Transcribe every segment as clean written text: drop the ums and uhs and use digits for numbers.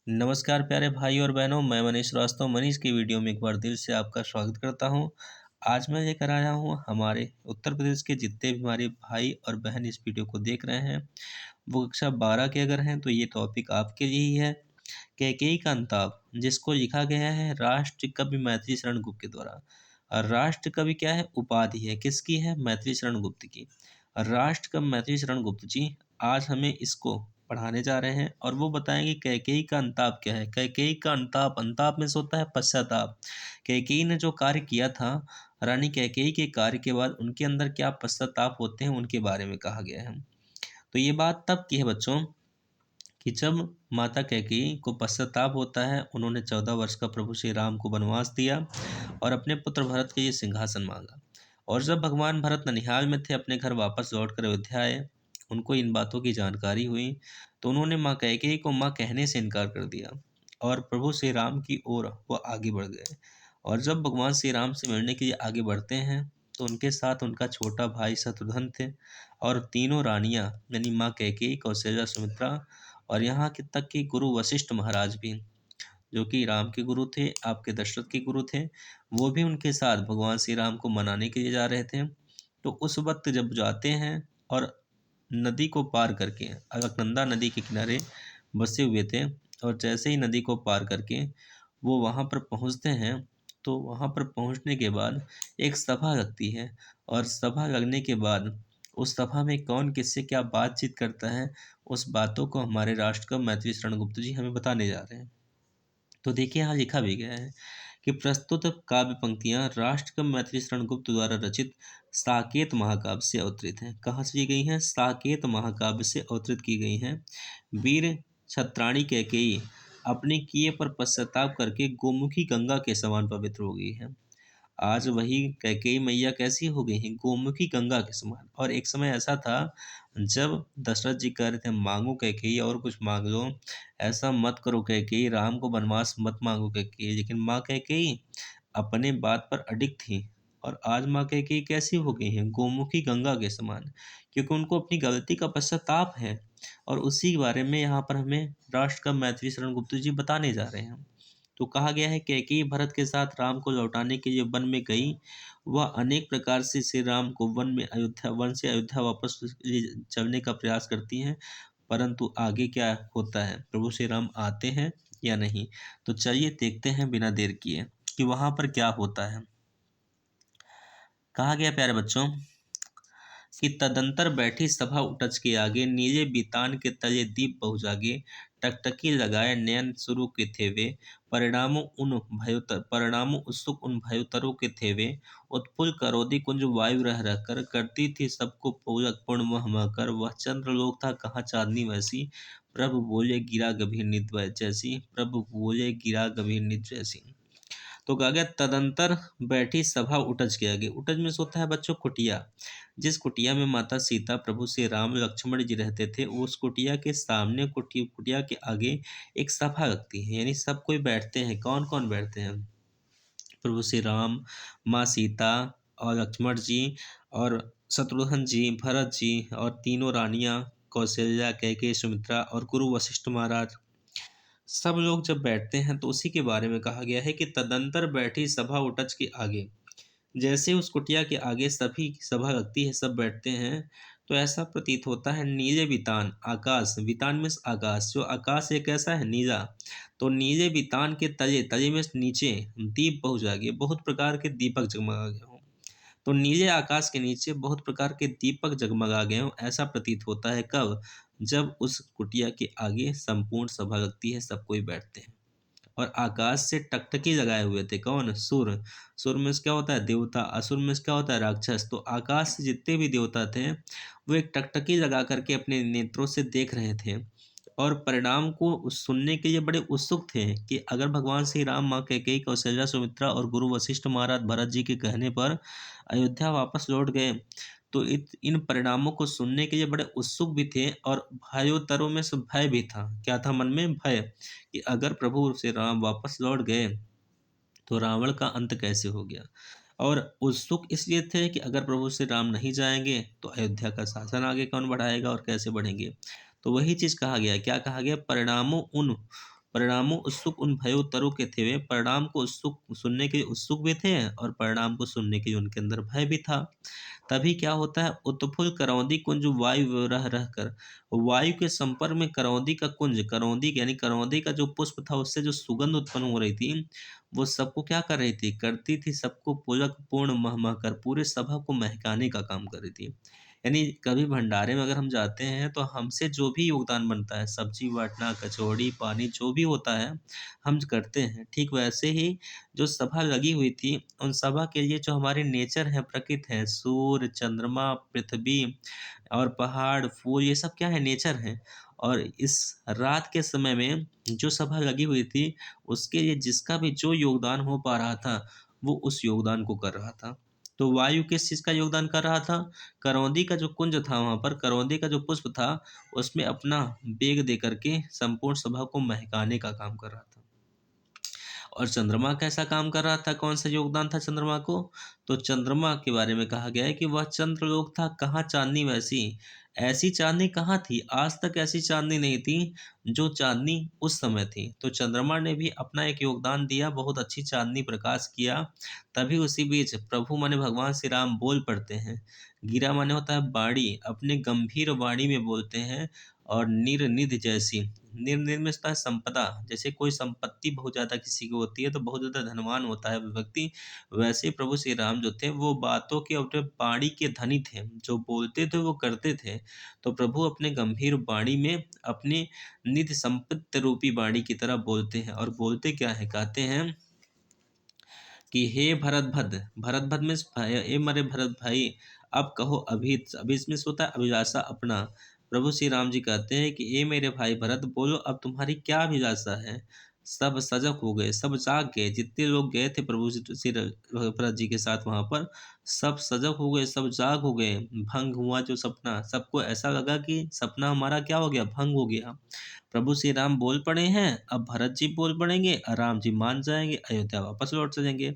नमस्कार प्यारे भाई और बहनों, मैं मनीष श्रीवास्तव मनीष की वीडियो में एक बार दिल से आपका स्वागत करता हूं। आज मैं लेकर आया हूं हमारे उत्तर प्रदेश के जितने भी हमारे भाई और बहन इस वीडियो को देख रहे हैं, वो कक्षा 12 के अगर हैं तो ये टॉपिक आपके लिए ही है। कैकेयी का अंताप, जिसको लिखा गया है राष्ट्र कवि मैथिली शरण गुप्त के द्वारा। और राष्ट्र कवि क्या है? उपाधि है, किसकी है? मैथिली शरण गुप्त की। और राष्ट्र कवि मैथिली शरण गुप्त जी आज हमें इसको पढ़ाने जा रहे हैं और वो बताएंगे कैकेयी का अंताप क्या है। कैकेयी का अंताप, अंताप में से होता है पश्चाताप। कैकेयी ने जो कार्य किया था, रानी कैकेयी के कार्य के बाद उनके अंदर क्या पश्चाताप होते हैं उनके बारे में कहा गया है। तो ये बात तब की है बच्चों कि जब माता कैकेयी को पश्चाताप होता है, उन्होंने 14 वर्ष का प्रभु श्री राम को वनवास दिया और अपने पुत्र भरत के लिए सिंहासन मांगा। और जब भगवान भरत ननिहाल में थे, अपने घर वापस लौटकर अयोध्या आए, उनको इन बातों की जानकारी हुई तो उन्होंने माँ कैकेयी को माँ कहने से इनकार कर दिया और प्रभु श्री राम की ओर वो आगे बढ़ गए। और जब भगवान श्री राम से मिलने के लिए आगे बढ़ते हैं तो उनके साथ उनका छोटा भाई शत्रुघ्न थे और तीनों रानियां यानी माँ कैकेयी, कौशल्या, सुमित्रा और यहाँ के तक कि गुरु वशिष्ठ महाराज भी, जो कि राम के गुरु थे, आपके दशरथ के गुरु थे, वो भी उनके साथ भगवान श्री राम को मनाने के लिए जा रहे थे। तो उस वक्त जब जाते हैं और नदी को पार करके, अलकनंदा नदी के किनारे बसे हुए थे, और जैसे ही नदी को पार करके वो वहाँ पर पहुँचते हैं तो वहाँ पर पहुँचने के बाद एक सभा लगती है। और सभा लगने के बाद उस सभा में कौन किससे क्या बातचीत करता है, उस बातों को हमारे राष्ट्र कवि मैथिली शरण गुप्त जी हमें बताने जा रहे हैं। तो देखिए यहाँ लिखा भी गया है कि प्रस्तुत काव्य पंक्तियां राष्ट्रकवि मैथिली शरण गुप्त द्वारा रचित साकेत महाकाव्य से अवतरित हैं। कहाँ से ली गई हैं? साकेत महाकाव्य से अवतरित की गई हैं। वीर छत्राणी कैकेयी अपने किए पर पश्चाताप करके गोमुखी गंगा के समान पवित्र हो गई है। आज वही कैकेयी मैया कैसी हो गई हैं? गोमुखी गंगा के समान। और एक समय ऐसा था जब दशरथ जी कह रहे थे मांगो कैकेयी और कुछ मांग लो, ऐसा मत करो कैकेयी, राम को वनवास मत मांगो कैकेयी, लेकिन माँ कैकेयी अपने बात पर अडिग थी। और आज माँ कैकेयी कैसी हो गई हैं? गोमुखी गंगा के समान, क्योंकि उनको अपनी गलती का पश्चाताप है। और उसी के बारे में यहाँ पर हमें राष्ट्र का मैथिली शरण गुप्त जी बताने जा रहे हैं। तो कहा गया है कैकेयी भरत के साथ राम को लौटाने के लिए वन में गई। वह अनेक प्रकार से श्री राम को वन से अयोध्या वापस चलने का प्रयास करती हैं, परंतु आगे क्या होता है, प्रभु श्री राम आते हैं या नहीं। तो चलिए देखते हैं बिना देर किए कि वहां पर क्या होता है। कहा गया प्यारे बच्चों कि तदंतर बैठी सभा उटज के आगे, नीले बीतान के तले दीप बहु जागे, टकटकी लगाए नयन शुरू के थे वे, परिणामों उत्सुक उन भयोतरों के थे वे, उत्पुल करोदी कुंज वायु रह रहकर, करती थी सबको पूरक पूर्ण वह महकर, वह चंद्रलोक था कहाँ चांदनी वैसी, प्रभु बोले गिरा गंभीर निद जैसी, प्रभु बोले गिरा गंभीर निद जैसी। तो कहा गया तदंतर बैठी सभा उटज के आगे। उटज में से होता है बच्चों कुटिया। जिस कुटिया में माता सीता, प्रभु श्री राम, लक्ष्मण जी रहते थे, उस कुटिया के सामने, कुटिया के आगे एक सभा लगती है, यानी सब कोई बैठते हैं। कौन कौन बैठते हैं? प्रभु श्री राम, माँ सीता और लक्ष्मण जी और शत्रुघ्न जी, भरत जी और तीनों रानियां, कौशल्या, कैकेयी, सुमित्रा और गुरु वशिष्ठ महाराज, सब लोग जब बैठते हैं तो उसी के बारे में कहा गया है कि तदंतर बैठी सभा उटज के आगे। जैसे उस कुटिया के आगे सभी सभा लगती है, सब बैठते हैं, तो ऐसा प्रतीत होता है नीले बितान, आकाश, बितान में आकाश, जो आकाश एक ऐसा है नीला, तो नीले बितान के तले, तले में नीचे दीप बहु जागे, बहुत प्रकार के दीपक जगमगा गए हों। तो नीले आकाश के नीचे बहुत प्रकार के दीपक जगमगा गए हों, ऐसा प्रतीत होता है। कब? जब उस कुटिया के आगे संपूर्ण सभा लगती है, सब कोई बैठते हैं। और आकाश से टकटकी लगाए हुए थे कौन? सुर। सुर में से क्या होता है? देवता। असुर में से क्या होता है? राक्षस। तो आकाश से जितने भी देवता थे वो एक टकटकी लगा करके अपने नेत्रों से देख रहे थे और परिणाम को सुनने के लिए बड़े उत्सुक थे कि अगर भगवान श्री राम, माँ कैकेयी, कौशल्या, सुमित्रा और गुरु वशिष्ठ महाराज भरत जी के कहने पर अयोध्या वापस लौट गए तो इन परिणामों को सुनने के लिए बड़े उत्सुक भी थे। और भयोत्तरों में से भय भी था। क्या था मन में? भय, कि अगर प्रभु श्री राम वापस लौट गए तो रावण का अंत कैसे हो गया। और उत्सुक इसलिए थे कि अगर प्रभु श्री राम नहीं जाएंगे तो अयोध्या का शासन आगे कौन बढ़ाएगा और कैसे बढ़ेंगे। तो वही चीज कहा गया। क्या कहा गया? परिणामों उन परिणामों उत्सुक उन भयोत्तरों के थे। वे परिणाम को उत्सुक सुनने के लिए उत्सुक भी थे और परिणाम को सुनने के लिए उनके अंदर भय भी था। तभी क्या होता है, उत्फुल्ल करौंदी कुंज वायु रह रहकर, वायु के संपर्क में करौंदी का कुंज, करौंदी यानी करौंदी का जो पुष्प था उससे जो सुगंध उत्पन्न हो रही थी, वो सबको क्या कर रही थी, करती थी सबको पुलक पूर्ण मह मह कर, पूरे सभा को महकाने का काम कर रही थी। यानी कभी भंडारे में अगर हम जाते हैं तो हमसे जो भी योगदान बनता है, सब्जी बांटना, कचौड़ी पानी जो भी होता है हम करते हैं। ठीक वैसे ही जो सभा लगी हुई थी, उन सभा के लिए जो हमारे नेचर है, प्रकृति है, सूर्य, चंद्रमा, पृथ्वी और पहाड़, फूल, ये सब क्या है, नेचर है। और इस रात के समय में जो सभा लगी हुई थी, उसके लिए जिसका भी जो योगदान हो पा रहा था, वो उस योगदान को कर रहा था। तो वायु किस चीज़ का योगदान कर रहा था? करौंदी का जो कुंज था वहाँ पर, करौंदी का जो पुष्प था, उसमें अपना वेग दे करके संपूर्ण सभा को महकाने का काम कर रहा था। और चंद्रमा कैसा काम कर रहा था, कौन सा योगदान था चंद्रमा को? तो चंद्रमा के बारे में कहा गया है कि वह चंद्रलोक था, कहाँ चांदनी वैसी। ऐसी चांदनी कहाँ थी, आज तक ऐसी चांदनी नहीं थी जो चांदनी उस समय थी। तो चंद्रमा ने भी अपना एक योगदान दिया, बहुत अच्छी चांदनी प्रकाश किया। तभी उसी बीच प्रभु माने भगवान श्री राम बोल पड़ते हैं। गिरा माने होता है बाणी, अपने गंभीर वाणी में बोलते हैं। और निर्निधि जैसी, निर्निधि में होता है संपदा, जैसे कोई संपत्ति बहुत ज़्यादा किसी को होती है तो बहुत ज़्यादा धनवान होता है वो व्यक्ति, वैसे प्रभु श्री राम जो थे वो बातों के अपने वाणी के धनी थे, जो बोलते थे वो करते थे। तो प्रभु अपने गंभीर वाणी में अपनी निधि संपत्ति रूपी वाणी की तरह बोलते हैं। और बोलते क्या है, कहते हैं कि हे भरत भद्र, भरत भद्र में ए मरे भरत भाई, अब कहो अभी, अभी इसमें से होता है अभिलाषा अपना। प्रभु श्री राम जी कहते हैं कि ए मेरे भाई भरत, बोलो अब तुम्हारी क्या अभिलाषा है। सब सजग हो गए, सब जाग गए, जितने लोग गए थे प्रभु श्री भरत जी के साथ वहां पर, सब सजग हो गए, सब जाग हो गए। भंग हुआ जो सपना, सबको ऐसा लगा कि सपना हमारा क्या हो गया, भंग हो गया। प्रभु श्री राम बोल पड़े हैं, अब भरत जी बोल पड़ेंगे और राम जी मान जाएंगे, अयोध्या वापस लौट चलेंगे।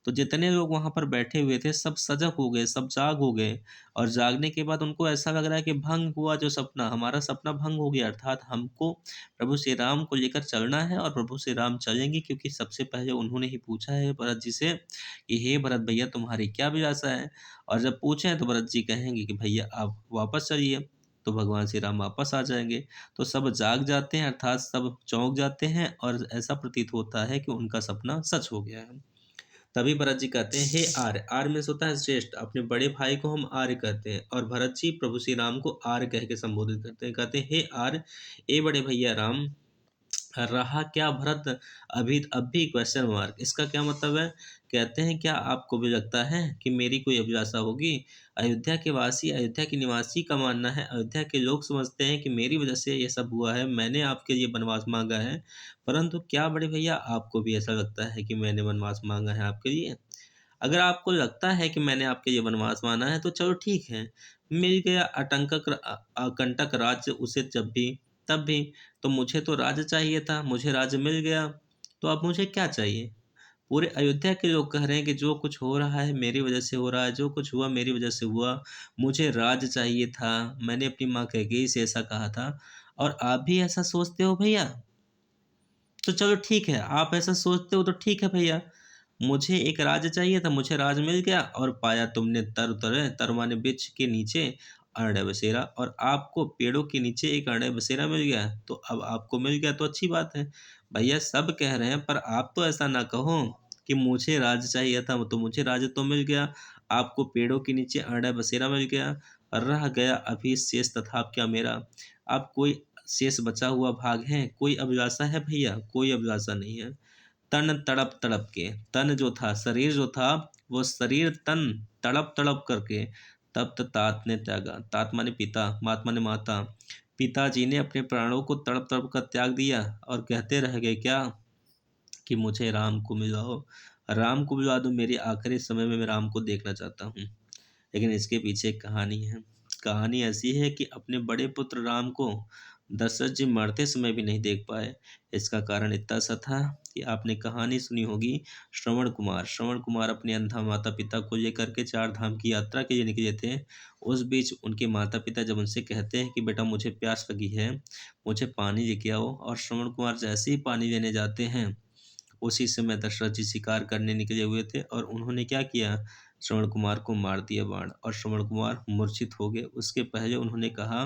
तो जितने लोग वहां पर बैठे हुए थे सब सजग हो गए, सब जाग हो गए। और जागने के बाद उनको ऐसा लग रहा है कि भंग हुआ जो सपना, हमारा सपना भंग हो गया, अर्थात हमको प्रभु श्री राम को लेकर चलना है और प्रभु श्री राम चलेंगे, क्योंकि सबसे पहले उन्होंने ही पूछा है भरत जी से कि हे भरत भैया तुम्हारी क्या अभिलाषा है। और जब पूछे तो भरत जी कहेंगे कि भैया आप वापस चलिए, तो भगवान श्री राम वापस आ जाएंगे। तो सब जाग जाते हैं, अर्थात सब चौंक जाते हैं और ऐसा प्रतीत होता है कि उनका सपना सच हो गया है। तभी भरत जी कहते हैं हे आर्य, आर्य में से होता है श्रेष्ठ, अपने बड़े भाई को हम आर्य कहते हैं। और भरत जी प्रभु श्री राम को आर्य कह के संबोधित करते हैं, कहते हैं हे आर्य, ए बड़े भैया राम, रहा क्या भरत अभी अब भी क्वेश्चन मार्क, इसका क्या मतलब है? कहते हैं क्या आपको भी लगता है कि मेरी कोई अभिलाषा होगी? अयोध्या के वासी, अयोध्या के निवासी का मानना है, अयोध्या के लोग समझते हैं कि मेरी वजह से ये सब हुआ है, मैंने आपके लिए वनवास मांगा है। परंतु क्या बड़े भैया आपको भी ऐसा लगता है कि मैंने वनवास मांगा है आपके लिए? अगर आपको लगता है कि मैंने आपके लिए वनवास माना है तो चलो ठीक है, मिल गया अकंटक राज्य उसे जब भी तब भी। तो मुझे तो राज्य चाहिए था, मुझे राज्य मिल गया, तो अब मुझे क्या चाहिए? पूरे अयोध्या के लोग कह रहे हैं कि जो कुछ हो रहा है मेरी वजह से हो रहा है, जो कुछ हुआ मेरी वजह से हुआ, मुझे राज्य चाहिए था, मैंने अपनी माँ कैकेयी से ऐसा कहा था। और आप भी ऐसा सोचते हो भैया? तो चलो ठीक है, आप ऐसा सोचते हो तो ठीक है भैया। मुझे एक राज्य चाहिए था, मुझे राज्य मिल गया और पाया तुमने तर माने वृक्ष के नीचे अरण्य बसेरा, और आपको पेड़ों के नीचे एक अरण्य बसेरा मिल गया। तो अब आपको मिल गया तो अच्छी बात है। भैया सब कह रहे हैं पर आप तो ऐसा ना कहो कि मुझे राज्य चाहिए था तो मुझे राज्य तो मिल गया, आपको पेड़ों के नीचे अरण्य बसेरा मिल गया, रह गया अभी शेष तथा क्या मेरा। अब कोई शेष बचा हुआ भाग है, कोई अभिलाषा है भैया? कोई अभिलाषा नहीं है। तन तड़प तड़प के, तन जो था, शरीर जो था, वो शरीर तन तड़प तड़प करके तप्त तात ने त्यागा। तात माने पिता, मात माने माता। पिताजी ने अपने प्राणों को तड़प तड़प कर त्याग दिया और कहते रह गए क्या, कि मुझे राम को मिलाओ, राम को मिला दो, मेरे आखिरी समय में मैं राम को देखना चाहता हूँ। लेकिन इसके पीछे एक कहानी है। कहानी ऐसी है कि अपने बड़े पुत्र राम को दशरथ जी मरते समय भी नहीं देख पाए। इसका कारण इतना सा था कि आपने कहानी सुनी होगी श्रवण कुमार। श्रवण कुमार अपने अंधा माता पिता को लेकर के चार धाम की यात्रा के लिए निकले थे। उस बीच उनके माता पिता जब उनसे कहते हैं कि बेटा मुझे प्यास लगी है, मुझे पानी लेके आओ, और श्रवण कुमार जैसे ही पानी लेने जाते हैं, उसी समय दशरथ जी शिकार करने निकले हुए थे और उन्होंने क्या किया, श्रवण कुमार को मार दिया बाण, और श्रवण कुमार मूर्छित हो गए। उसके पहले उन्होंने कहा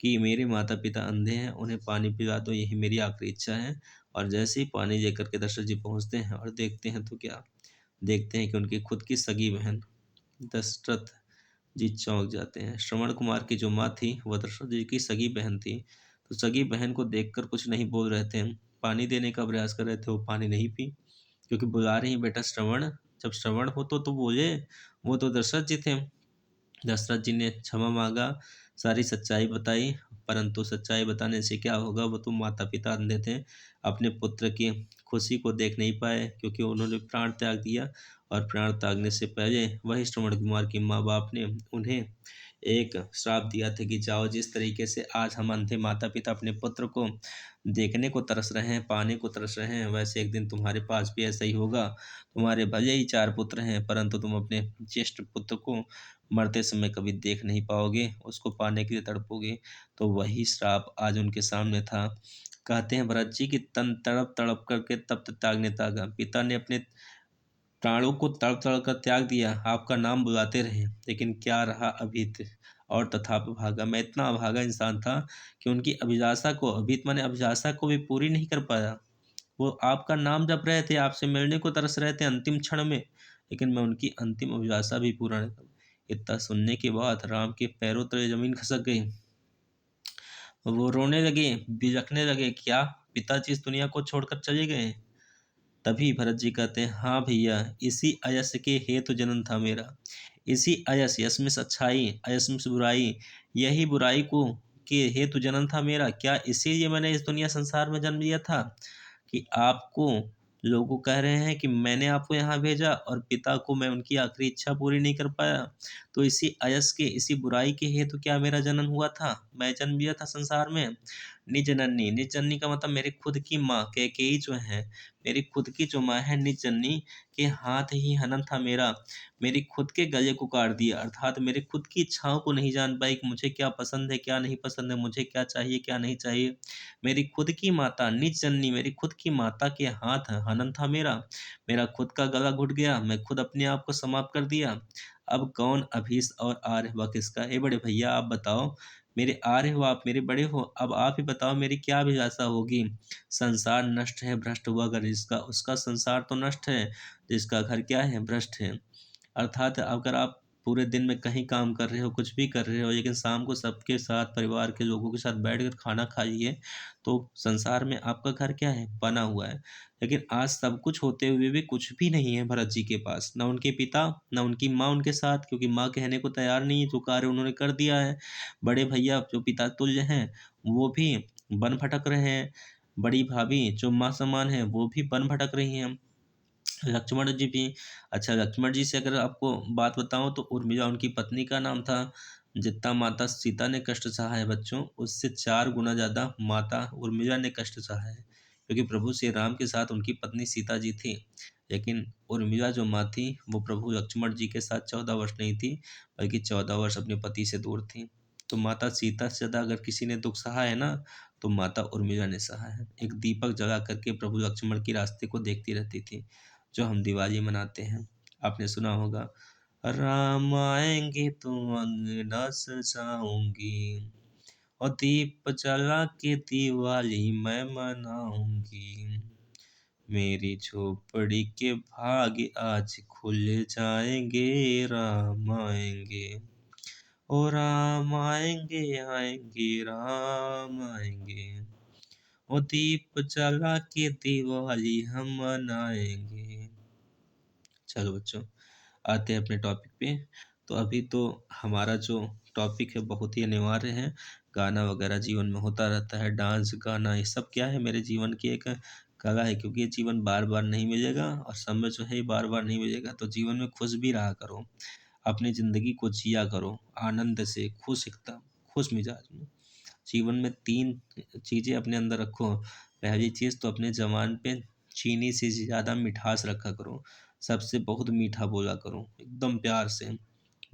कि मेरे माता-पिता अंधे हैं, उन्हें पानी पिला दो, यही मेरी आखिरी इच्छा है। और जैसे ही पानी लेकर के दशरथ जी पहुँचते हैं और देखते हैं तो क्या, देखते हैं कि उनकी खुद की सगी बहन, दशरथ जी चौंक जाते हैं। श्रवण कुमार की जो माँ थी, वह दशरथ जी की सगी बहन थी। तो सगी बहन को देखकर कुछ नहीं बोल रहे थे, पानी देने का प्रयास कर रहे थे, वो पानी नहीं पी, क्योंकि बुला रही हैं, बेटा श्रवण, जब श्रवण हो तो बोले। वो तो दशरथ जी थे। दशरथ जी ने क्षमा मांगा, सारी सच्चाई बताई, परंतु सच्चाई बताने से क्या होगा, वो तो माता पिता अंधे थे, अपने पुत्र की खुशी को देख नहीं पाए, क्योंकि उन्होंने प्राण त्याग दिया। और प्राण त्यागने से पहले वही श्रवण कुमार के माँ बाप ने उन्हें एक श्राप दिया था कि जाओ, जिस तरीके से आज हम अंधे माता पिता अपने पुत्र को देखने को तरस रहे हैं, पाने को तरस रहे हैं, वैसे एक दिन तुम्हारे पास भी ऐसा ही होगा। तुम्हारे भले ही चार पुत्र हैं, परंतु तुम अपने ज्येष्ठ पुत्र को मरते समय कभी देख नहीं पाओगे, उसको पाने के लिए तड़पोगे। तो वही श्राप आज उनके सामने था। कहते हैं भरत जी की तन तड़प तड़प करके तप्त त्याग ने त्यागा। पिता ने अपने प्राणों को तड़प तड़प कर त्याग दिया, आपका नाम बुलाते रहे, लेकिन क्या रहा अभित, और तथापि भागा। मैं इतना अभागा इंसान था कि उनकी अभिलाषा को, अभित माने अभिलाषा को भी पूरी नहीं कर पाया। वो आपका नाम जप रहे थे, आपसे मिलने को तरस रहे थे अंतिम क्षण में, लेकिन मैं उनकी अंतिम अभिलाषा भी पूरा नहीं कर। इतना सुनने के बाद राम के पैरों तले जमीन खिसक गई। वो रोने लगे, बिलखने लगे, क्या पिताजी इस दुनिया को छोड़कर चले गए? तभी भरत जी कहते हैं, हाँ भैया, इसी अयस के हेतु जन्म था मेरा। इसी अयस, यस में से अच्छाई, अयस में से बुराई, यही बुराई को के हेतु जन्म था मेरा। क्या इसीलिए मैंने इस दुनिया संसार में जन्म लिया था कि आपको, लोग कह रहे हैं कि मैंने आपको यहाँ भेजा और पिता को मैं उनकी आखिरी इच्छा पूरी नहीं कर पाया, तो इसी अयस के, इसी बुराई के हेतु क्या मेरा जन्म हुआ था, मैं जन्म लिया था संसार में। निज जननी, निज जननी का मतलब मेरी खुद की माँ कैकेयी जो है, मेरी खुद की जो माँ है निज जननी, के हाथ ही हनन था मेरा। मेरी खुद के गले को काट दिया, अर्थात मेरे खुद की इच्छाओं को नहीं जान पाई कि मुझे क्या पसंद है क्या नहीं पसंद है, मुझे क्या चाहिए क्या नहीं चाहिए। मेरी खुद की माता, निज जननी, मेरी खुद की माता के हाथ हनन था मेरा। मेरा खुद का गला घुट गया, मैं खुद अपने आप को समाप्त कर दिया। अब कौन अभीष्ट और आर्य हुआ किसका? ए बड़े भैया, आप बताओ, मेरे आर्य हो आप, मेरे बड़े हो, अब आप ही बताओ मेरी क्या अभिलाषा होगी? संसार नष्ट है, भ्रष्ट हुआ अगर जिसका, उसका संसार तो नष्ट है, जिसका घर क्या है, भ्रष्ट है। अर्थात अगर आप पूरे दिन में कहीं काम कर रहे हो, कुछ भी कर रहे हो, लेकिन शाम को सबके साथ, परिवार के लोगों के साथ बैठकर खाना खाइए, तो संसार में आपका घर क्या है, बना हुआ है। लेकिन आज सब कुछ होते हुए भी कुछ भी नहीं है भरत जी के पास, ना उनके पिता, ना उनकी माँ उनके साथ, क्योंकि माँ कहने को तैयार नहीं है, जो कार्य उन्होंने कर दिया है। बड़े भैया जो पिता तुल्य हैं, वो भी वन भटक रहे हैं। बड़ी भाभी जो माँ समान है, वो भी वन भटक रही हैं। लक्ष्मण जी भी, अच्छा लक्ष्मण जी से अगर आपको बात बताऊं तो उर्मिला उनकी पत्नी का नाम था। जितना माता सीता ने कष्ट सहा है बच्चों, उससे 4 गुना ज़्यादा माता उर्मिला ने कष्ट सहा है, क्योंकि प्रभु श्री राम के साथ उनकी पत्नी सीता जी थी। लेकिन उर्मिला जो माँ थी, वो प्रभु लक्ष्मण जी के साथ 14 वर्ष नहीं थी, बल्कि 14 वर्ष अपने पति से दूर थी। तो माता सीता से ज़्यादा अगर किसी ने दुख सहा है ना, तो माता उर्मिला ने सहा है। एक दीपक जला करके प्रभु लक्ष्मण की रास्ते को देखती रहती थी, जो हम दिवाली मनाते हैं। आपने सुना होगा, राम आएंगे तो अंगना सजाऊंगी, और दीप जला के दिवाली मैं मनाऊंगी। मेरी झोपड़ी के भाग आज खुल जाएंगे, राम आएंगे, ओ राम आएंगे आएंगे राम आएंगे, ओ दीप जला के दिवाली हम मनाएंगे। चलो बच्चों, आते हैं अपने टॉपिक पे। तो अभी तो हमारा जो टॉपिक है बहुत ही अनिवार्य है। गाना वगैरह जीवन में होता रहता है, डांस गाना ये सब क्या है, मेरे जीवन की एक कला है, क्योंकि ये जीवन बार बार नहीं मिलेगा और समय जो है ये बार बार नहीं मिलेगा। तो जीवन में खुश भी रहा करो, अपनी ज़िंदगी को जिया करो आनंद से, खुश एकदम खुश मिजाज में। जीवन में 3 चीज़ें अपने अंदर रखो। पहली चीज़ तो अपने ज़ुबान पे चीनी से ज़्यादा मिठास रखा करो, सबसे बहुत मीठा बोला करो, एकदम प्यार से।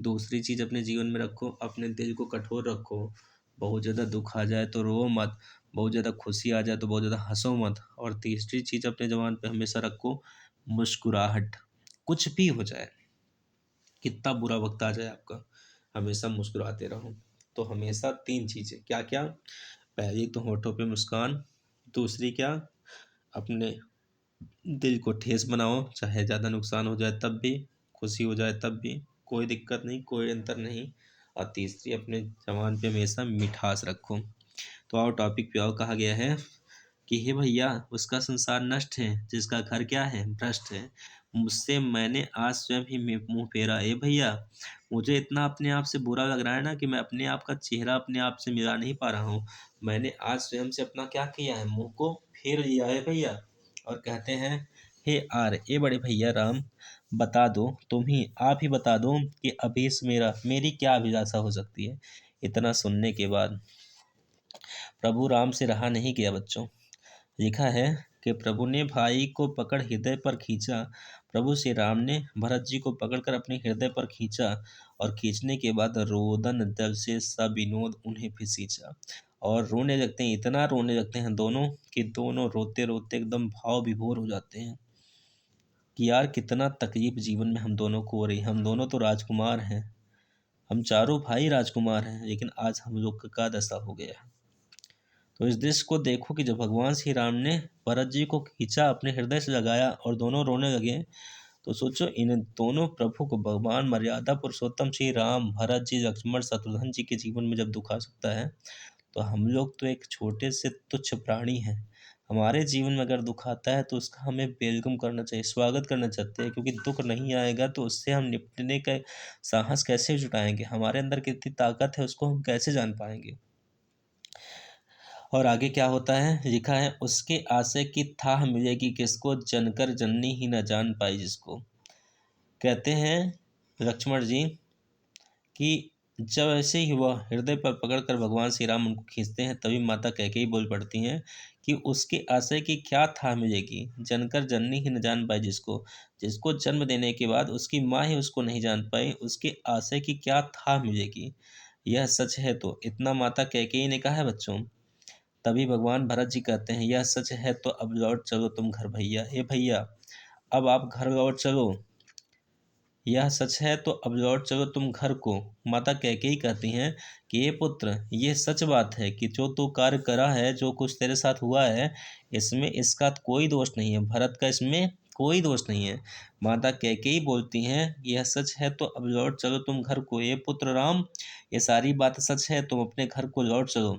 दूसरी चीज़ अपने जीवन में रखो, अपने दिल को कठोर रखो, बहुत ज़्यादा दुःख आ जाए तो रो मत, बहुत ज़्यादा खुशी आ जाए तो बहुत ज़्यादा हँसो मत। और तीसरी चीज़ अपने ज़ुबान पे हमेशा रखो, मुस्कुराहट। कुछ भी हो जाए, कितना बुरा वक्त आ जाए आपका, हमेशा मुस्कुराते रहो। तो हमेशा 3 चीज़ें क्या-क्या? पहली तो होठों पे मुस्कान, दूसरी क्या? अपने दिल को ठेस बनाओ, चाहे ज़्यादा नुकसान हो जाए तब भी, खुशी हो जाए तब भी, कोई दिक्कत नहीं, कोई अंतर नहीं। और तीसरी अपने ज़ुबान पे हमेशा मिठास रखो। तो आओ टॉपिक पे आओ। कहा गया है कि हे भैया, उसका संसार नष्ट है जिसका घर क्या है, भ्रष्ट है। मुझसे मैंने आज स्वयं ही मुंह फेरा। ए भैया, मुझे इतना अपने आप से बुरा लग रहा है ना कि मैं अपने आप का चेहरा अपने आप से मिला नहीं पा रहा हूँ। मैंने आज स्वयं से अपना क्या किया है, मुंह को फेर लिया है भैया। और कहते हैं, हे आर ए बड़े भैया राम, बता दो, आप ही बता दो कि अभी इस मेरी क्या अभिलाषा हो सकती है। इतना सुनने के बाद प्रभु राम से रहा नहीं गया बच्चों। लिखा है कि प्रभु ने भाई को पकड़ हृदय पर खींचा। प्रभु श्री राम ने भरत जी को पकड़कर अपने हृदय पर खींचा और खींचने के बाद रोदन दल से सविनोद उन्हें भी सींचा। और रोने लगते हैं, इतना रोने लगते हैं दोनों कि दोनों रोते रोते एकदम भाव विभोर हो जाते हैं कि यार कितना तकलीफ जीवन में हम दोनों को हो रही है। हम दोनों तो राजकुमार हैं, हम चारों भाई राजकुमार हैं, लेकिन आज हम लोग का क्या दशा हो गया है। तो इस दृश्य को देखो कि जब भगवान श्री राम ने भरत जी को खींचा, अपने हृदय से लगाया और दोनों रोने लगे, तो सोचो इन दोनों प्रभु को भगवान मर्यादा पुरुषोत्तम श्री राम, भरत जी, लक्ष्मण, शत्रुघ्न जी के जीवन में जब दुख आ सकता है, तो हम लोग तो एक छोटे से तुच्छ प्राणी हैं। हमारे जीवन में अगर दुख आता है तो उसका हमें वेलकम करना चाहिए, स्वागत करना चाहते हैं, क्योंकि दुख नहीं आएगा तो उससे हम निपटने का साहस कैसे जुटाएंगे, हमारे अंदर कितनी ताकत है उसको हम कैसे जान पाएंगे। और आगे क्या होता है, लिखा है, उसके आशय की थाह मिलेगी किसको, जनकर जननी ही न जान पाई जिसको। कहते हैं लक्ष्मण जी कि जब ऐसे ही वह हृदय पर पकड़कर भगवान श्री राम उनको खींचते हैं, तभी माता कैकेयी बोल पड़ती हैं कि उसके आशय की क्या थाह मिलेगी, जनकर जननी ही न जान पाई जिसको। जिसको जन्म देने के बाद उसकी माँ ही उसको नहीं जान पाई, उसके आशय की क्या थाह मिलेगी। यह सच है तो इतना माता कैकेयी ने कहा है बच्चों। तभी भगवान भरत जी कहते हैं, यह सच है तो अब लौट चलो तुम घर भैया। हे भैया, अब आप घर लौट चलो। यह सच है तो अब लौट चलो तुम घर को। माता कैकेयी कहती हैं कि ये पुत्र, ये सच बात है कि जो तू कार्य करा है, जो कुछ तेरे साथ हुआ है, इसमें इसका कोई दोष नहीं है, भरत का इसमें कोई दोष नहीं है। माता कैकेयी बोलती हैं, यह सच है तो अब लौट चलो तुम घर को। ये पुत्र राम, ये सारी बात सच है, तुम अपने घर को लौट चलो।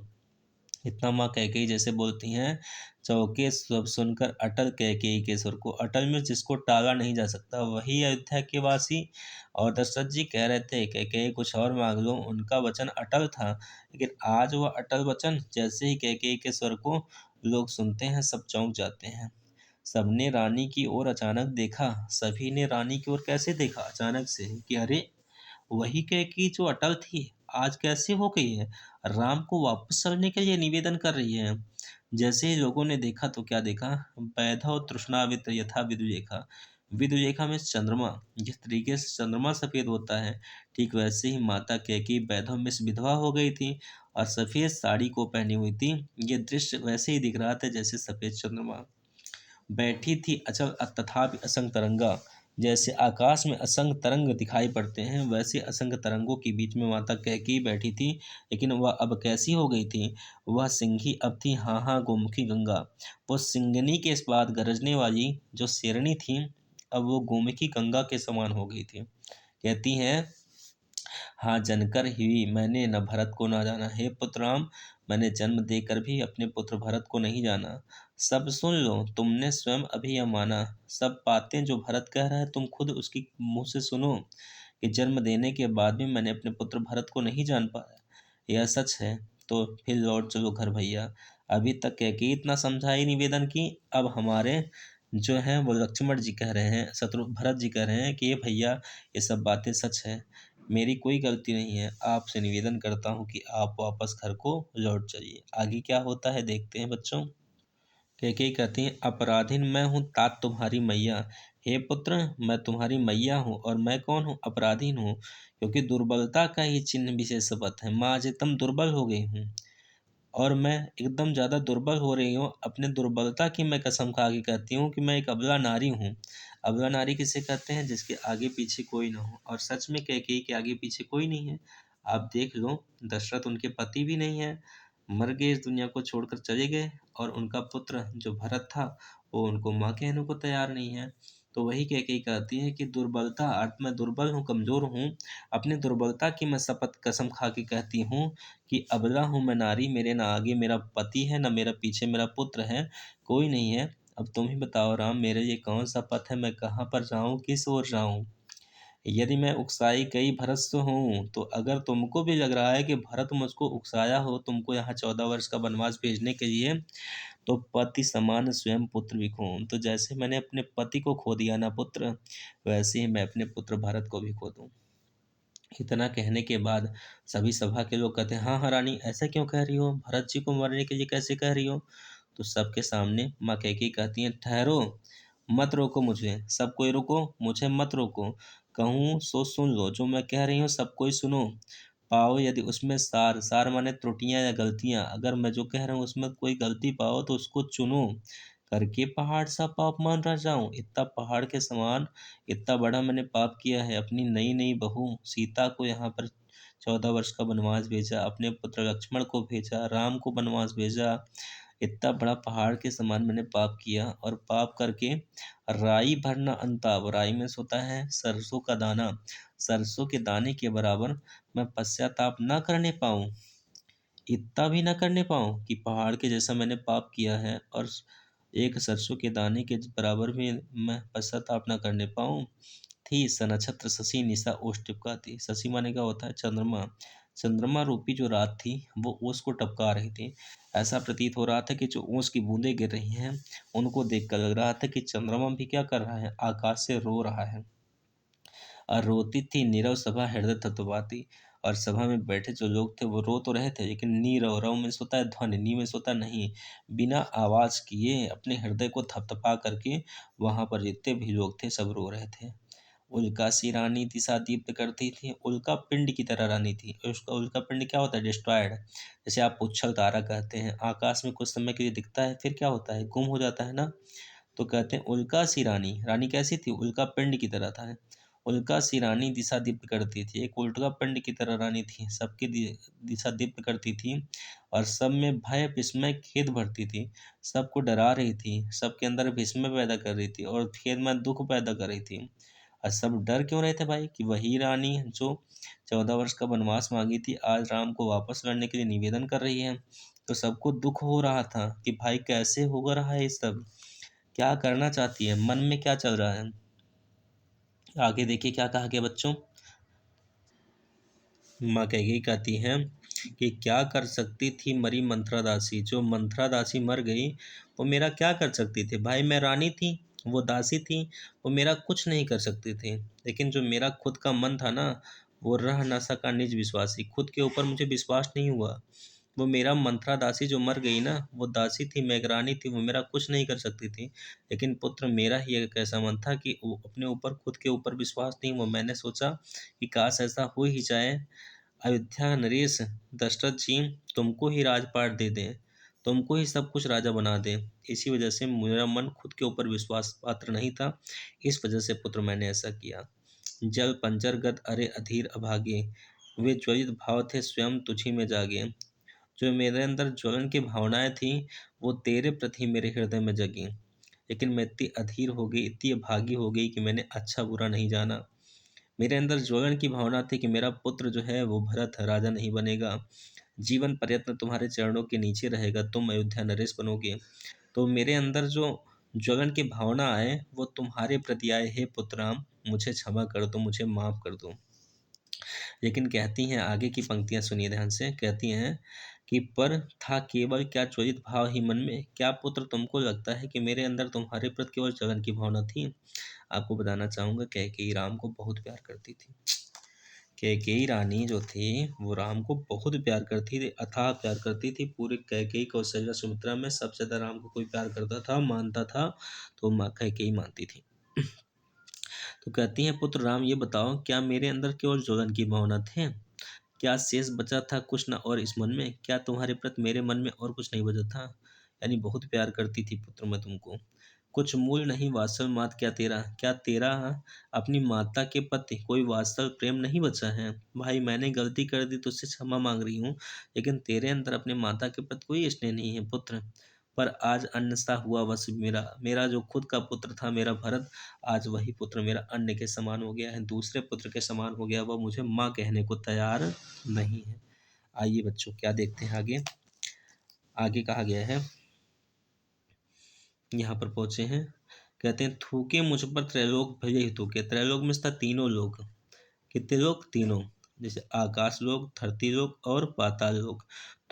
इतना माँ कैकेयी जैसे बोलती हैं, चौके सब सुनकर अटल कैकेयी के सुर को। अटल में जिसको टाला नहीं जा सकता, वही अयोध्या के वासी। और दशरथ जी कह रहे थे कैकेयी कुछ और मांग लो, उनका वचन अटल था। लेकिन आज वह अटल वचन जैसे ही कैकेयी के स्वर को लोग सुनते हैं, सब चौंक जाते हैं। सबने रानी की ओर अचानक देखा। सभी ने रानी की ओर कैसे देखा, अचानक से, कि अरे, वही कैकेयी जो अटल थी, आज कैसे हो गई है, राम को वापस चलने के लिए निवेदन कर रही है। जैसे ही लोगों ने देखा तो क्या देखा, वैधव तृष्णावित यथा विदुलेखा। विदुलेखा में चंद्रमा, जिस तरीके से चंद्रमा सफेद होता है, ठीक वैसे ही माता कैकेयी वैधव में से विधवा हो गई थी और सफेद साड़ी को पहनी हुई थी। ये दृश्य वैसे ही दिख रहा था जैसे सफेद चंद्रमा। बैठी थी अचल तथापि असंग तरंगा। जैसे आकाश में असंग तरंग दिखाई पड़ते हैं, वैसे असंग तरंगों के बीच में माता कैकेयी बैठी थी। लेकिन वह अब कैसी हो गई थी, वह सिंही अब थी हाँ हाँ गोमुखी गंगा। वो सिंगनी के इस बात गरजने वाली जो शेरनी थी, अब वो गोमुखी गंगा के समान हो गई थी। कहती हैं, हाँ जनकर ही मैंने न भरत को ना जाना। हे पुत्र राम, मैंने जन्म देकर भी अपने पुत्र भरत को नहीं जाना। सब सुन लो, तुमने स्वयं अभी यह माना। सब बातें जो भरत कह रहा है तुम खुद उसकी मुंह से सुनो कि जन्म देने के बाद भी मैंने अपने पुत्र भरत को नहीं जान पाया। यह सच है तो फिर लौट चलो घर भैया। अभी तक कह के इतना समझाई निवेदन की, अब हमारे जो हैं वो लक्ष्मण जी कह रहे हैं, शत्रु भरत जी कह रहे हैं कि ये भैया, ये सब बातें सच है। मेरी कोई गलती नहीं है, आपसे निवेदन करता हूँ कि आप वापस घर को लौट जाइए। आगे क्या होता है देखते हैं बच्चों। कैकेयी कहती है, अपराधीन मैं हूँ तात तुम्हारी मैया। हे पुत्र, मैं तुम्हारी मैया हूँ और मैं कौन हूँ? अपराधीन हूँ, क्योंकि दुर्बलता का ही चिन्ह विशेष शपथ है। माँ आज एकदम दुर्बल हो गई हूँ और मैं एकदम ज़्यादा दुर्बल हो रही हूँ। अपने दुर्बलता की मैं कसम खा के कहती हूँ कि मैं एक अबला नारी हूँ। अबला नारी किसे कहते हैं? जिसके आगे पीछे कोई ना हो। और सच में कैकेयी के आगे पीछे कोई नहीं है। आप देख लो, दशरथ उनके पति भी नहीं है, मर गए, इस दुनिया को छोड़कर चले गए। और उनका पुत्र जो भरत था, वो उनको माँ कहने को तैयार नहीं है। तो वही कैकेयी कहती है कि दुर्बलता अर्थ मैं दुर्बल हूँ, कमज़ोर हूँ। अपनी दुर्बलता की मैं शपथ कसम खा के कहती हूँ कि अबला हूँ मैं नारी, मेरे ना आगे मेरा पति है, ना मेरा पीछे मेरा पुत्र है, कोई नहीं है। अब तुम ही बताओ राम, मेरे लिए कौन सा पथ है, मैं कहाँ पर जाऊँ, किस ओर जाऊँ? यदि मैं उकसाई गई भरत से हूँ, तो अगर तुमको भी लग रहा है कि भरत मुझको उकसाया हो तुमको यहाँ 14 वर्ष का वनवास भेजने के लिए, तो पति समान स्वयं पुत्र भी खोऊं। तो जैसे मैंने अपने पति को खो दिया ना पुत्र, वैसे ही मैं अपने पुत्र भरत को भी खो दूं। इतना कहने के बाद सभी सभा के लोग कहते हैं, हाँ हाँ रानी, ऐसा क्यों कह रही हो? भरत जी को मरने के लिए कैसे कह रही हो? तो सबके सामने माँ कैकेयी कहती हैं, ठहरो, मत रोको मुझे, सब कोई रुको, मुझे मत रोको। कहूँ सो सुन लो, जो मैं कह रही हूँ सब कोई सुनो। पाओ यदि उसमें सार माने त्रुटियां या गलतियां, अगर मैं जो कह रहा हूँ उसमें कोई गलती पाओ तो उसको चुनो, करके पहाड़ सा पाप मान रह जाऊं। इतना पहाड़ के समान इतना बड़ा मैंने पाप किया है। अपनी नई नई बहू सीता को यहाँ पर 14 वर्ष का वनवास भेजा, अपने पुत्र लक्ष्मण को भेजा, राम को वनवास भेजा। इतना बड़ा पहाड़ के समान मैंने पाप किया, और पाप करके राई भरना अंताप, राई में सोता है सरसों का दाना, सरसों के दाने के बराबर मैं पश्चाताप न करने पाऊं, इतना भी न करने पाऊं कि पहाड़ के जैसा मैंने पाप किया है, और एक सरसों के दाने के बराबर भी मैं पश्चाताप न करने पाऊं। थी स नक्षत्र शशि निशा ओस टिपकाती। शशि माने क्या होता है? चंद्रमा। चंद्रमा रूपी जो रात थी वो ओस को टपका रही थी। ऐसा प्रतीत हो रहा था कि जो ओस की बूंदें गिर रही हैं उनको देखकर लग रहा था कि चंद्रमा भी क्या कर रहा है, आकाश से रो रहा है। और रोती थी नीरव सभा हृदय थपथपाती। और सभा में बैठे जो लोग थे वो रो तो रहे थे, लेकिन नीरव, रव में सोता है ध्वनि, नी में सोता नहीं, बिना आवाज किए अपने हृदय को थपथपा करके वहां पर जितने भी लोग थे सब रो रहे थे। उल्का सी रानी दिशा दीप्त करती थी, उल्का पिंड की तरह रानी थी। उसका उल्का पिंड क्या होता है? डिस्ट्रॉयड। जैसे आप उछल तारा कहते हैं, आकाश में कुछ समय के लिए दिखता है फिर क्या होता है? गुम हो जाता है ना। तो कहते हैं उल्का सी रानी, रानी कैसी थी? उल्का पिंड की तरह था। उल्का सी रानी दिशा दीप्त करती थी, एक उल्का पिंड की तरह रानी थी, सबकी दिशा दीप्त करती थी, और सब में भय विस्मय खेद भरती थी, सबको डरा रही थी, सबके अंदर विस्मय पैदा कर रही थी और खेद में दुख पैदा कर रही थी। और सब डर क्यों रहे थे भाई? कि वही रानी जो 14 वर्ष का वनवास मांगी थी आज राम को वापस लड़ने के लिए निवेदन कर रही है। तो सबको दुख हो रहा था कि भाई कैसे होगा रहा है ये सब, क्या करना चाहती है, मन में क्या चल रहा है। आगे देखिए क्या कहा गया बच्चों। माँ कैकेयी कहती हैं कि क्या कर सकती थी मरी मंत्रा दासी, जो मंत्रा दासी मर गई वो मेरा क्या कर सकती थी? भाई मैं रानी थी, वो दासी थी, वो मेरा कुछ नहीं कर सकती थी। लेकिन जो मेरा खुद का मन था ना, वो रह न सका निज विश्वासी, खुद के ऊपर मुझे विश्वास नहीं हुआ। वो मेरा मंत्रा दासी जो मर गई ना, वो दासी थी, मैं एक रानी थी, वो मेरा कुछ नहीं कर सकती थी। लेकिन पुत्र मेरा ही एक ऐसा मन था कि वो अपने ऊपर खुद के ऊपर विश्वास नहीं हुआ। मैंने सोचा कि काश ऐसा हो ही जाए, अयोध्या नरेश दशरथ जी तुमको ही राजपाट दे दें, तुमको ही सब कुछ राजा बना दें। इसी वजह से मेरा मन खुद के ऊपर विश्वास पात्र नहीं था, इस वजह से पुत्र मैंने ऐसा किया। जल पंजर गद अरे अधीर अभागे, वे ज्वलित भाव थे स्वयं तुझी में जागे। जो मेरे अंदर ज्वलन की भावनाएं थी वो तेरे प्रति मेरे हृदय में जगी, लेकिन मैं इतनी अधीर हो गई, इतनी अभागी हो गई कि मैंने अच्छा बुरा नहीं जाना। मेरे अंदर ज्वलन की भावना थी कि मेरा पुत्र जो है वो भरत राजा नहीं बनेगा, जीवन पर्यंत तुम्हारे चरणों के नीचे रहेगा, तुम अयोध्या नरेश बनोगे। तो मेरे अंदर जो ज्वलन की भावना आए वो तुम्हारे प्रति आए, हे पुत्राम मुझे क्षमा कर दो, मुझे माफ कर दो। लेकिन कहती हैं आगे की पंक्तियां सुनिए ध्यान से, कहती हैं कि पर था केवल क्या ज्वलित भाव ही मन में, क्या पुत्र तुमको लगता है कि मेरे अंदर तुम्हारे प्रति केवल जलन की भावना थी? आपको बताना चाहूंगा कैकेयी राम को बहुत प्यार करती थी। कैकेयी रानी जो थी वो राम को बहुत प्यार करती थी, अथाह प्यार करती थी। पूरे कैकेयी कौशल्या सुमित्रा में सबसे ज़्यादा राम को कोई प्यार करता था, मानता था, तो माँ कैकेयी मानती थी। तो कहती हैं, पुत्र राम ये बताओ, क्या मेरे अंदर केवल जलन की भावना थे? क्या शेष बचा था कुछ न और इस मन में? क्या तुम्हारे प्रति मेरे मन में और कुछ नहीं बचा था? यानी बहुत प्यार करती थी पुत्र मैं तुमको। कुछ मूल नहीं वात्सल मात क्या तेरा अपनी माता के प्रति कोई वात्सल प्रेम नहीं बचा है? भाई मैंने गलती कर दी, तुझसे क्षमा मांग रही हूँ, लेकिन तेरे अंदर अपने माता के प्रति कोई स्नेह नहीं है पुत्र। पर आज अन्न सा हुआ वश मेरा, मेरा जो खुद का पुत्र था मेरा भरत, आज वही पुत्र मेरा अन्न के समान हो गया है, दूसरे पुत्र के समान हो गया, वह मुझे माँ कहने को तैयार नहीं है। आइए बच्चों क्या देखते हैं आगे। आगे कहा गया है, यहाँ पर पहुंचे हैं, कहते हैं, थूके मुझ पर त्रैलोक भले ही थूके। त्रैलोक में था तीनों लोक। कितने लोग? तीनों। जैसे आकाश लोक, धरती लोक और पाताल लोक।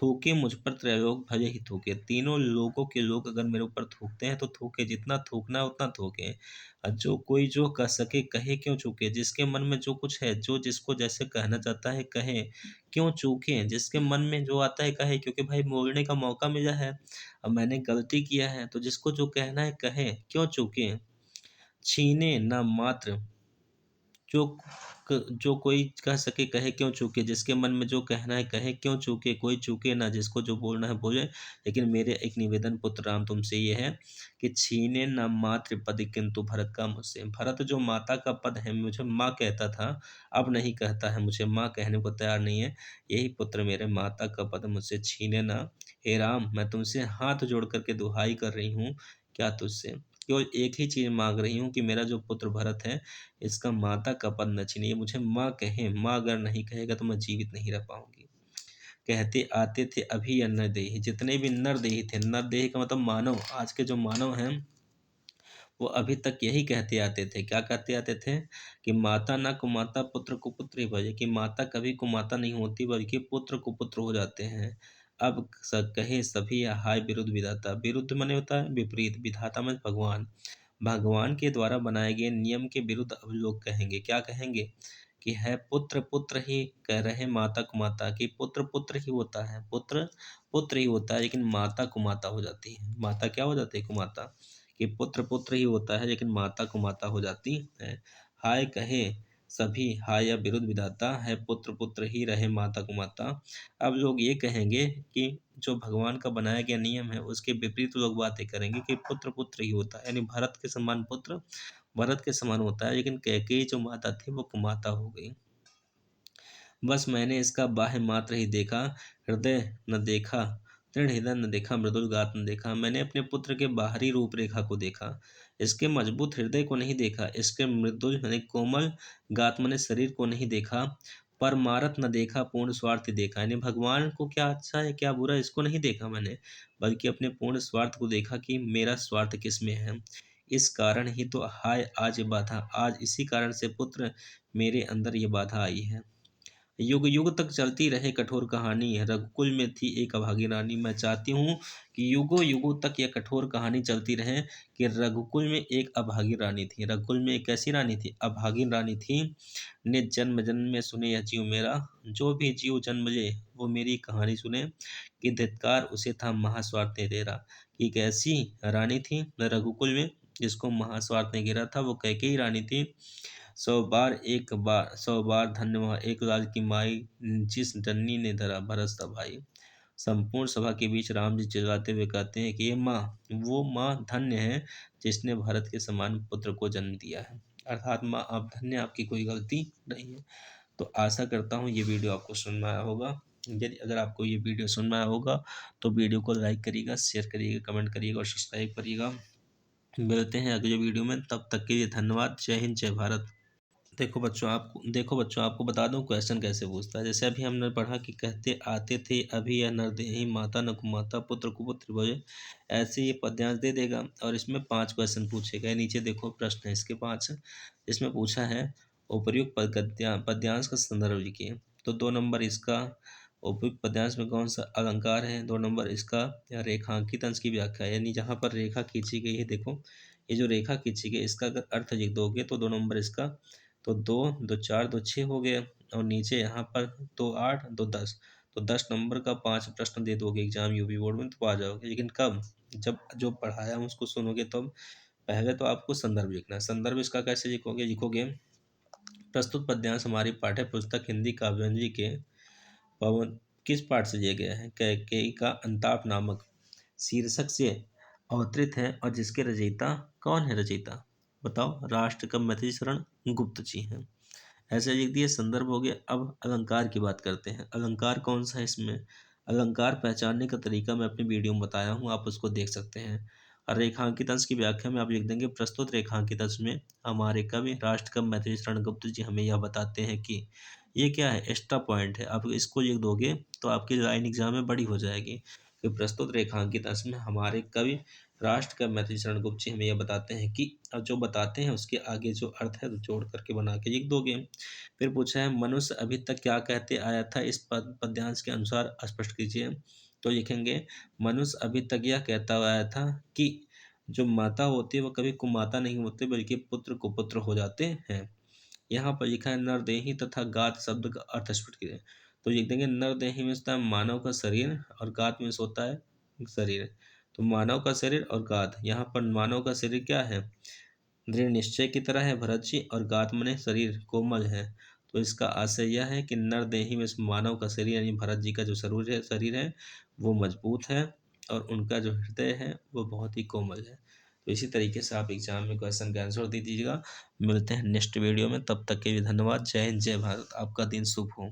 थूके मुझ पर त्रैलोक भले ही थूके। तीनों लोगों के लोग अगर मेरे ऊपर थूकते हैं तो थूके, जितना थूकना है उतना थूके। और जो कोई जो कह सके कहे, क्यों चूके। जिसके मन में जो कुछ है, जो जिसको जैसे कहना चाहता है कहे, क्यों चूके। जिसके मन में जो आता है कहे, क्योंकि भाई बोलने का मौका मिला है। अब मैंने गलती किया है तो जिसको जो कहना है कहे, क्यों चूके। छीने न मात्र जो जो कोई कह सके कहे, क्यों चूके। जिसके मन में जो कहना है कहे, क्यों चूके। कोई चूके ना, जिसको जो बोलना है बोले। लेकिन मेरे एक निवेदन पुत्र राम तुमसे ये है कि छीने न मातृ पद किंतु भरत का मुझसे। भरत जो माता का पद है, मुझे माँ कहता था, अब नहीं कहता है, मुझे माँ कहने को तैयार नहीं है। यही पुत्र मेरे माता का पद मुझसे छीने ना। हे राम, मैं तुमसे हाथ जोड़ करके दुहाई कर रही हूँ, क्या तुझसे केवल एक ही चीज मांग रही हूँ कि मेरा जो पुत्र भरत है, इसका माता का पद न छीनिए। मुझे माँ कहे, माँ अगर नहीं कहेगा तो मैं जीवित नहीं रह पाऊंगी। कहते आते थे अभी या नर देही। जितने भी नर देही थे, नर देही का मतलब मानव, आज के जो मानव हैं वो अभी तक यही कहते आते थे। क्या कहते आते थे? कि माता ना कुमाता, पुत्र कुपुत्र ही भजे। कि माता कभी कुमाता नहीं होती, बल्कि पुत्र कुपुत्र हो जाते हैं। अब कहे सभी हाय विरुद्ध विधाता। विरुद्ध माने होता है विपरीत, विधाता में भगवान। भगवान के द्वारा बनाए गए नियम के विरुद्ध अब लोग कहेंगे। क्या कहेंगे? कि है पुत्र पुत्र ही कह रहे, माता कुमाता। कि पुत्र पुत्र ही होता है, पुत्र पुत्र ही होता है, लेकिन माता कुमाता हो जाती है। माता क्या हो जाती है? कुमाता। कि पुत्र पुत्र ही होता है, लेकिन माता कुमाता हो जाती है। हाय कहे सभी हाय या विरुद्ध विधाता, है पुत्र पुत्र ही रहे माता कुमाता। अब लोग ये कहेंगे कि जो भगवान का बनाया गया नियम है उसके विपरीत लोग बातें करेंगे कि पुत्र पुत्र ही होता है, यानी भरत के समान पुत्र भरत के समान होता है, लेकिन कैकेयी जो माता थी वो कुमाता हो गई। बस मैंने इसका बाह्य मात्र ही देखा, हृदय न देखा, दृढ़ हृदय न देखा, मृदुल गात न देखा। मैंने अपने पुत्र के बाहरी रूपरेखा को देखा, इसके मजबूत हृदय को नहीं देखा, इसके मृदुल यानी कोमल गात माने शरीर को नहीं देखा, परमारथ न देखा, पूर्ण स्वार्थ देखा। यानी भगवान को क्या अच्छा है क्या बुरा इसको नहीं देखा मैंने, बल्कि अपने पूर्ण स्वार्थ को देखा कि मेरा स्वार्थ किस में है। इस कारण ही तो हाय आज ये बाधा, आज इसी कारण से पुत्र मेरे अंदर ये बाधा आई है। युग युग तक चलती रहे कठोर कहानी, रघुकुल में थी एक अभागी रानी। मैं चाहती हूँ कि युगों युगों तक यह कठोर कहानी चलती रहे कि रघुकुल में एक अभागी रानी थी। रघुकुल में एक कैसी रानी थी? अभागी रानी थी। निज जन्म जन्म में सुने यह जीव मेरा, जो भी जीव जन्म ले वो मेरी कहानी सुने, कि धिक्कार उसे था महास्वार्थ ने घेरा। कि एक ऐसी रानी थी रघुकुल में जिसको महास्वार्थ ने घेरा था, वो कैकेयी रानी थी। 100 बार धन्य वह एक लाल की माई, जिस डन्नी ने धरा भरत सा भाई। संपूर्ण सभा के बीच राम जी चिल्लाते हुए कहते हैं कि ये माँ, वो माँ धन्य है जिसने भारत के समान पुत्र को जन्म दिया है। अर्थात माँ आप धन्य, आपकी कोई गलती नहीं है। तो आशा करता हूँ ये वीडियो आपको समझ में आया होगा। यदि अगर आपको ये वीडियो समझ में आया होगा तो वीडियो को लाइक करिएगा, शेयर करिएगा, कमेंट करिएगा और सब्सक्राइब करिएगा। मिलते हैं अगले वीडियो में, तब तक के लिए धन्यवाद। जय हिंद, जय भारत। देखो बच्चों आपको बता दूं क्वेश्चन कैसे पूछता है। जैसे अभी हमने पढ़ा कि कहते आते थे अभी यह नरदेही, माता न कुमाता, पुत्र कुपुत्र भजे। ऐसे ये पद्यांश दे देगा और इसमें 5 क्वेश्चन पूछेगा। नीचे देखो प्रश्न है इसके 5। इसमें पूछा है उपर्युक्त पद्यांश का संदर्भ लिखिए। तो 2 नंबर इसका उपयुक्त पद्यांश में कौन सा अलंकार है, 2 नंबर इसका या रेखांकित अंश की व्याख्या, यानी जहाँ पर रेखा खींची गई है, देखो ये जो रेखा खींची गई इसका अगर अर्थ लिख दोगे तो 2 नंबर इसका। तो 2 2 4 2 6 हो गया। और नीचे यहाँ पर 2 8 2 10, तो 10 नंबर का 5 प्रश्न दे दोगे एग्जाम यूपी बोर्ड में तो आ जाओगे। लेकिन कब? जब जो पढ़ाया हूँ उसको सुनोगे तब। पहले तो आपको संदर्भ लिखना है। संदर्भ इसका कैसे लिखोगे? लिखोगे प्रस्तुत पद्यांश हमारी पाठ्य पुस्तक हिंदी काव्यांजलि के पवन किस पाठ से लिया गया है? कैकेयी का अंताप नामक शीर्षक से अवतरित है और जिसके रचयिता कौन है? रचयिता बताओ। राष्ट्र कवि मैथिली शरण गुप्त जी हैं। ऐसे लिख दिए, संदर्भ हो गया। अब अलंकार की बात करते हैं। अलंकार कौन सा है इसमें? अलंकार पहचानने का तरीका मैं अपनी वीडियो में बताया हूँ, आप उसको देख सकते हैं। और रेखांकित अंश की व्याख्या में आप लिख देंगे प्रस्तुत रेखांकित अंश में हमारे कवि राष्ट्र कवि मैथिली शरण गुप्त जी हमें यह बताते हैं कि ये क्या है? एक्स्ट्रा पॉइंट है। आप इसको लिख दोगे तो आपकी लाइन एग्जाम में बड़ी हो जाएगी कि प्रस्तुत रेखांकित अंश में हमारे कवि राष्ट्र कवि मैथिली शरण गुप्त जी हमें यह बताते हैं कि, और जो बताते हैं उसके आगे जो अर्थ है तो जोड़ करके बना के लिख दोगे। फिर पूछा है मनुष्य अभी तक क्या कहते आया था, इस पद्यांश के अनुसार स्पष्ट कीजिए। तो लिखेंगे मनुष्य अभी तक यह कहता आया था कि जो माता होती है वो कभी कुमाता नहीं होती बल्कि पुत्र कुपुत्र हो जाते हैं। यहाँ पर लिखा है नरदेही तथा गात शब्द का अर्थ स्पष्ट कीजिए। तो लिख देंगे नरदेही में होता है मानव का शरीर और गात में होता है शरीर। तो मानव का शरीर और गात, यहाँ पर मानव का शरीर क्या है? दृढ़ निश्चय की तरह है भरत जी, और गात मने शरीर कोमल है। तो इसका आशय यह है कि नरदेही में मानव का शरीर यानी भरत जी का जो शरीर है वो मजबूत है और उनका जो हृदय है वो बहुत ही कोमल है। तो इसी तरीके से आप एग्जाम में क्वेश्चन का आंसर दे दीजिएगा। मिलते हैं नेक्स्ट वीडियो में, तब तक के लिए धन्यवाद। जय हिंद, जय भारत। आपका दिन शुभ हो।